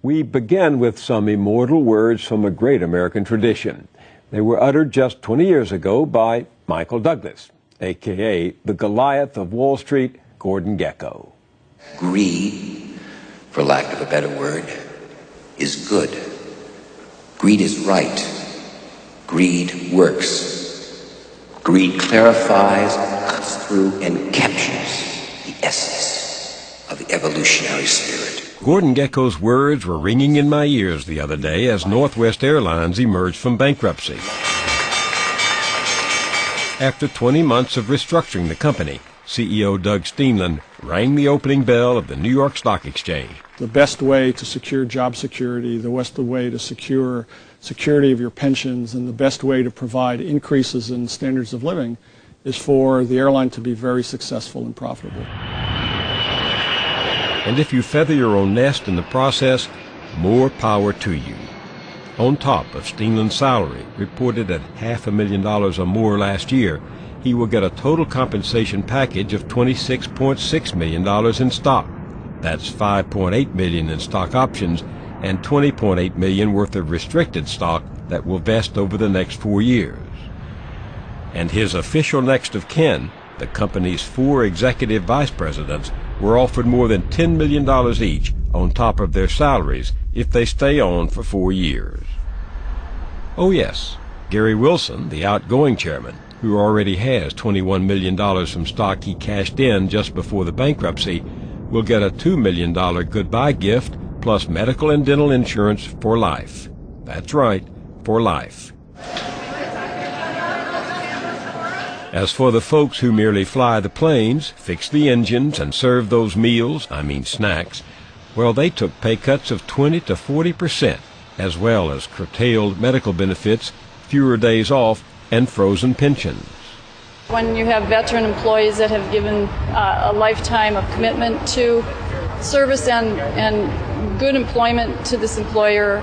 We begin with some immortal words from a great American tradition. They were uttered just 20 years ago by Michael Douglas, a.k.a. the Goliath of Wall Street, Gordon Gekko. Greed, for lack of a better word, is good. Greed is right. Greed works. Greed clarifies, cuts through, and captures the essence of the evolutionary spirit. Gordon Gekko's words were ringing in my ears the other day as Northwest Airlines emerged from bankruptcy. After 20 months of restructuring the company, CEO Doug Steenland rang the opening bell of the New York Stock Exchange. The best way to secure job security, the best way to secure security of your pensions, and the best way to provide increases in standards of living is for the airline to be very successful and profitable. And if you feather your own nest in the process, more power to you. On top of Steenland's salary, reported at $500,000 or more last year, he will get a total compensation package of $26.6 million in stock. That's $5.8 million in stock options and $20.8 million worth of restricted stock that will vest over the next 4 years. And his official next of kin, the company's 4 executive vice presidents, were offered more than $10 million each on top of their salaries if they stay on for 4 years. Oh yes, Gary Wilson, the outgoing chairman, who already has $21 million from stock he cashed in just before the bankruptcy, will get a $2 million goodbye gift plus medical and dental insurance for life. That's right, for life. As for the folks who merely fly the planes, fix the engines, and serve those meals, snacks, well, they took pay cuts of 20 to 40%, as well as curtailed medical benefits, fewer days off, and frozen pensions. When you have veteran employees that have given a lifetime of commitment to service and good employment to this employer,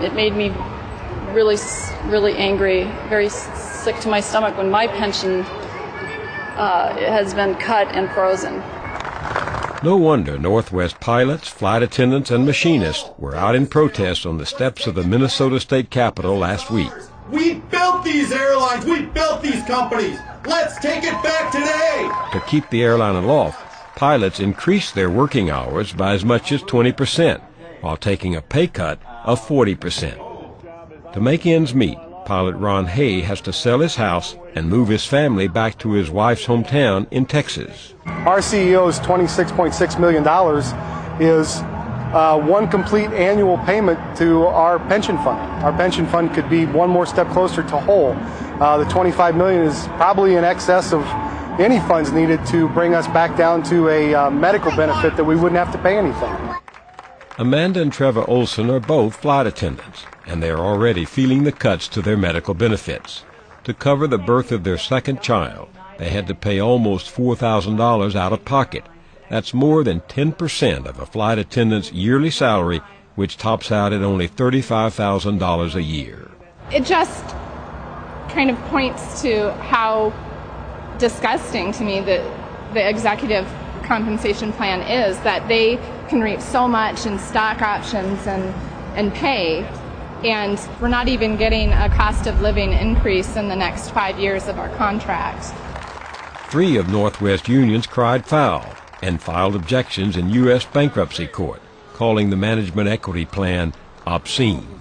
it made me really angry, very sick to my stomach when my pension has been cut and frozen. No wonder Northwest pilots, flight attendants, and machinists were out in protest on the steps of the Minnesota State Capitol last week. We built these airlines. We built these companies. Let's take it back today. To keep the airline aloft, pilots increased their working hours by as much as 20%, while taking a pay cut of 40%. To make ends meet, pilot Ron Hay has to sell his house and move his family back to his wife's hometown in Texas. Our CEO's $26.6 million is one complete annual payment to our pension fund. Our pension fund could be one more step closer to whole. The $25 million is probably in excess of any funds needed to bring us back down to a medical benefit that we wouldn't have to pay anything. Amanda and Trevor Olson are both flight attendants, and they are already feeling the cuts to their medical benefits. To cover the birth of their second child, they had to pay almost $4,000 out of pocket. That's more than 10% of a flight attendant's yearly salary, which tops out at only $35,000 a year. It just kind of points to how disgusting to me that the executive compensation plan is, that they can reap so much in stock options and pay, and we're not even getting a cost of living increase in the next 5 years of our contract. 3 of Northwest unions cried foul and filed objections in U.S. bankruptcy court, calling the management equity plan obscene.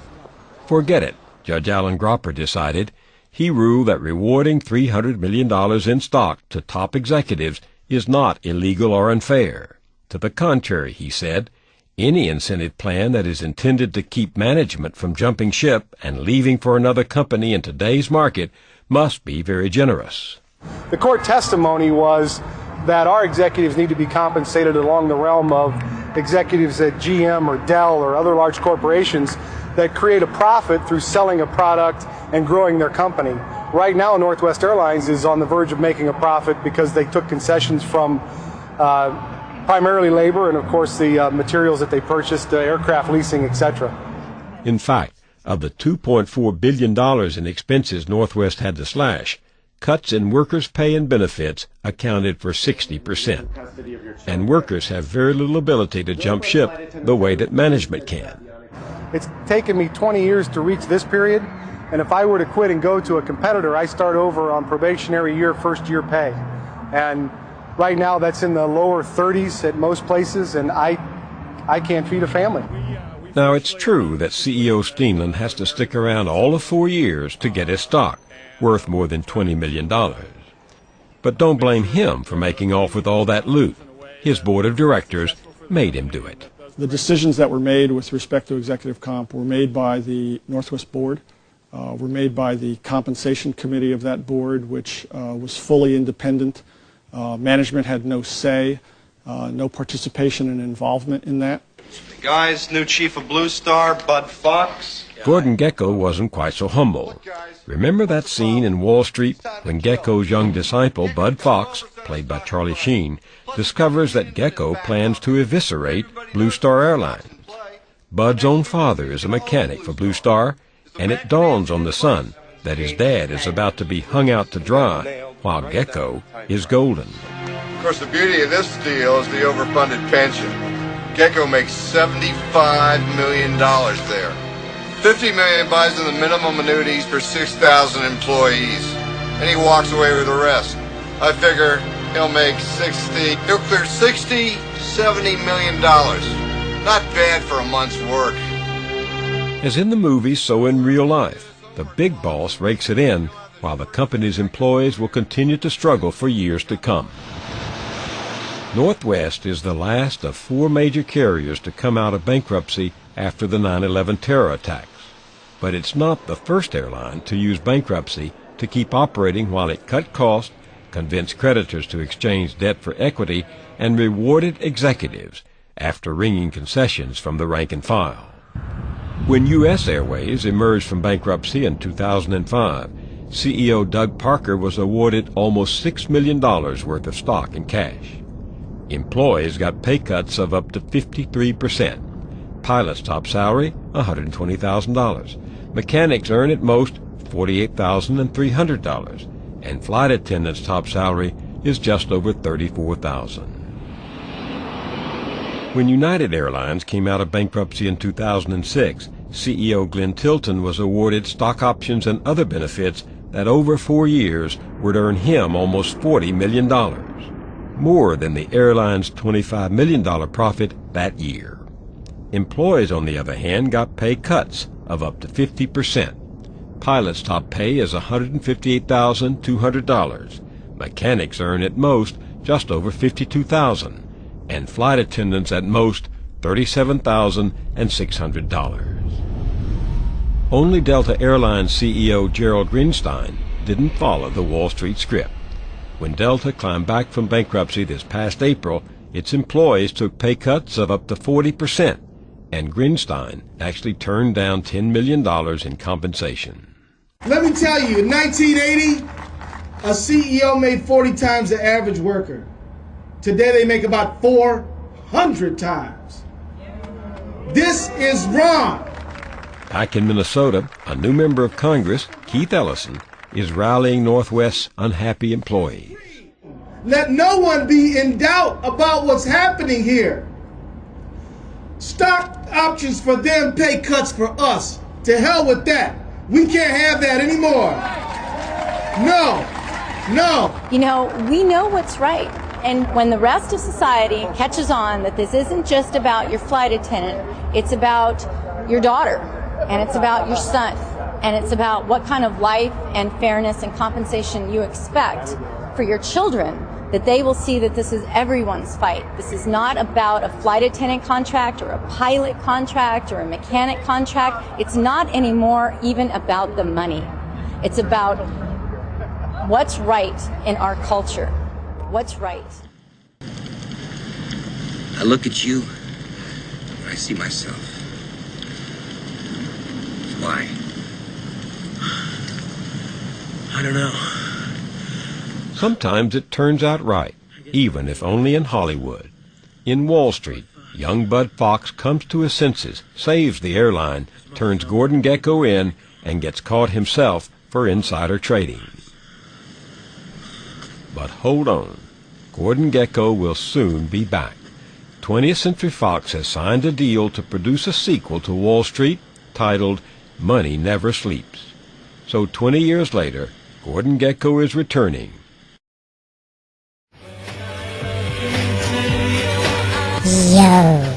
Forget it, Judge Alan Gropper decided. He ruled that rewarding $300 million in stock to top executives is not illegal or unfair. To the contrary, he said, any incentive plan that is intended to keep management from jumping ship and leaving for another company in today's market must be very generous. The court testimony was that our executives need to be compensated along the realm of executives at GM or Dell or other large corporations that create a profit through selling a product and growing their company. Right now, Northwest Airlines is on the verge of making a profit because they took concessions from primarily labor and, of course, the materials that they purchased, aircraft leasing, etc. In fact, of the $2.4 billion in expenses Northwest had to slash, cuts in workers' pay and benefits accounted for 60%. And workers have very little ability to jump ship the way that management can. It's taken me 20 years to reach this period, and if I were to quit and go to a competitor, I start over on probationary year, first year pay. And right now that's in the lower 30s at most places, and I can't feed a family. Now, it's true that CEO Steenland has to stick around all of 4 years to get his stock, worth more than $20 million. But don't blame him for making off with all that loot. His board of directors made him do it. The decisions that were made with respect to executive comp were made by the Northwest Board, were made by the compensation committee of that board, which was fully independent. Management had no say, no participation and involvement in that. The guy's new chief of Blue Star, Bud Fox. Gordon Gekko wasn't quite so humble. Remember that scene in Wall Street when Gekko's young disciple, Bud Fox, played by Charlie Sheen, discovers that Gekko plans to eviscerate Blue Star Airlines. Bud's own father is a mechanic for Blue Star, and it dawns on the son that his dad is about to be hung out to dry while Gekko is golden. Of course, the beauty of this deal is the overfunded pension. Gekko makes $75 million there. $50 million buys in the minimum annuities for 6,000 employees, and he walks away with the rest. I figure he'll clear $60, $70 million. Not bad for a month's work. As in the movies, so in real life, the big boss rakes it in while the company's employees will continue to struggle for years to come. Northwest is the last of 4 major carriers to come out of bankruptcy after the 9/11 terror attacks. But it's not the first airline to use bankruptcy to keep operating while it cut costs, convinced creditors to exchange debt for equity, and rewarded executives after wringing concessions from the rank and file. When U.S. Airways emerged from bankruptcy in 2005, CEO Doug Parker was awarded almost $6 million worth of stock in cash. Employees got pay cuts of up to 53%. Pilot's top salary, $120,000. Mechanics earn at most $48,300. And flight attendants' top salary is just over $34,000. When United Airlines came out of bankruptcy in 2006, CEO Glenn Tilton was awarded stock options and other benefits that over 4 years would earn him almost $40 million, more than the airline's $25 million profit that year. Employees, on the other hand, got pay cuts of up to 50%. Pilots' top pay is $158,200. Mechanics earn at most just over $52,000, and flight attendants at most $37,600. Only Delta Airlines CEO Gerald Greenstein didn't follow the Wall Street script. When Delta climbed back from bankruptcy this past April, its employees took pay cuts of up to 40%, and Greenstein actually turned down $10 million in compensation. Let me tell you, in 1980, a CEO made 40 times the average worker. Today they make about 400 times. This is wrong. Back in Minnesota, a new member of Congress, Keith Ellison, is rallying Northwest's unhappy employees. Let no one be in doubt about what's happening here. Stock options for them, pay cuts for us. To hell with that. We can't have that anymore. No. You know, we know what's right. And when the rest of society catches on that this isn't just about your flight attendant, it's about your daughter, and it's about your son, and it's about what kind of life and fairness and compensation you expect for your children, that they will see that this is everyone's fight. This is not about a flight attendant contract or a pilot contract or a mechanic contract. It's not anymore even about the money. It's about what's right in our culture. What's right? I look at you, and I see myself. Why? I don't know. Sometimes it turns out right, even if only in Hollywood. In Wall Street, young Bud Fox comes to his senses, saves the airline, turns Gordon Gekko in, and gets caught himself for insider trading. But hold on. Gordon Gekko will soon be back. 20th Century Fox has signed a deal to produce a sequel to Wall Street titled Money Never Sleeps. So 20 years later, Gordon Gekko is returning. Yo.